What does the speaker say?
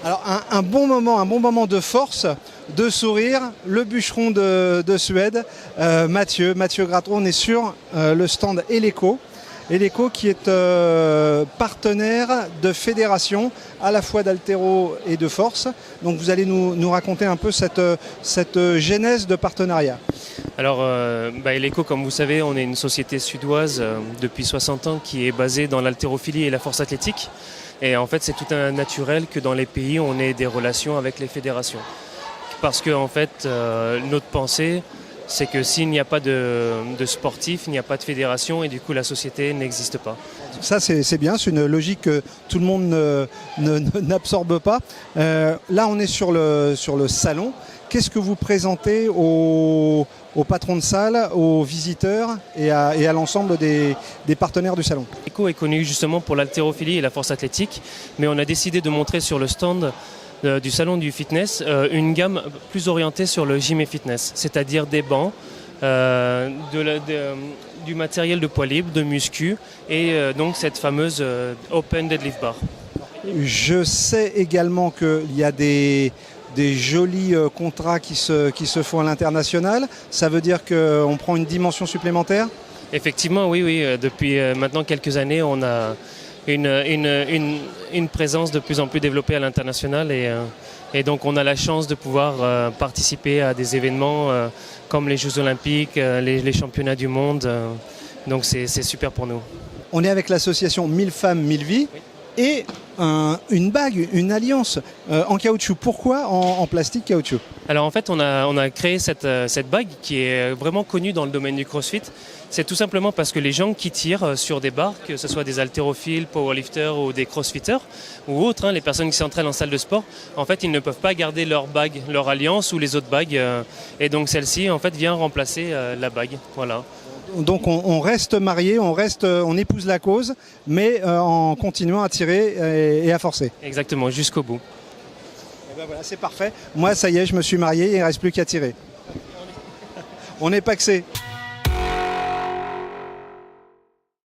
Alors un bon moment de force, de sourire, le bûcheron de Suède, Mathieu Gratton. On est sur le stand Eleco. Eleco qui est partenaire de fédération à la fois d'haltéro et de force. Donc vous allez nous raconter un peu cette genèse de partenariat. Alors Eleco, comme vous savez, on est une société suédoise depuis 60 ans qui est basée dans l'haltérophilie et la force athlétique. Et en fait, c'est tout un naturel que dans les pays, on ait des relations avec les fédérations. Parce que en fait, notre pensée, c'est que s'il n'y a pas de sportifs, il n'y a pas de fédération et du coup, la société n'existe pas. Ça, c'est bien, c'est une logique que tout le monde n'absorbe pas. Là, on est sur le salon. Qu'est-ce que vous présentez aux patrons de salle, aux visiteurs et à l'ensemble des partenaires du salon? Eleco est connu justement pour l'haltérophilie et la force athlétique, mais on a décidé de montrer sur le stand du salon du fitness une gamme plus orientée sur le gym et fitness, c'est-à-dire des bancs, du matériel de poids libre, de muscu et donc cette fameuse Open Deadlift Bar. Je sais également qu'il y a des jolis contrats qui se font à l'international. Ça veut dire qu'on prend une dimension supplémentaire? Effectivement, oui. Depuis maintenant quelques années, on a une présence de plus en plus développée à l'international et donc on a la chance de pouvoir participer à des événements comme les Jeux Olympiques, les championnats du monde. Donc c'est super pour nous. On est avec l'association 1000 femmes, 1000 vies. Oui. Et une bague, une alliance en caoutchouc. Pourquoi en plastique caoutchouc? Alors en fait, on a créé cette bague qui est vraiment connue dans le domaine du crossfit. C'est tout simplement parce que les gens qui tirent sur des barres, que ce soit des haltérophiles, powerlifters ou des crossfitters ou autres, les personnes qui s'entraînent en salle de sport, en fait, ils ne peuvent pas garder leur bague, leur alliance ou les autres bagues. Et donc celle-ci, en fait, vient remplacer la bague. Voilà. Donc on reste marié, on épouse la cause, mais en continuant à tirer et à forcer. Exactement, jusqu'au bout. Et ben voilà, c'est parfait. Moi, ça y est, je me suis marié, il ne reste plus qu'à tirer. On est paxé.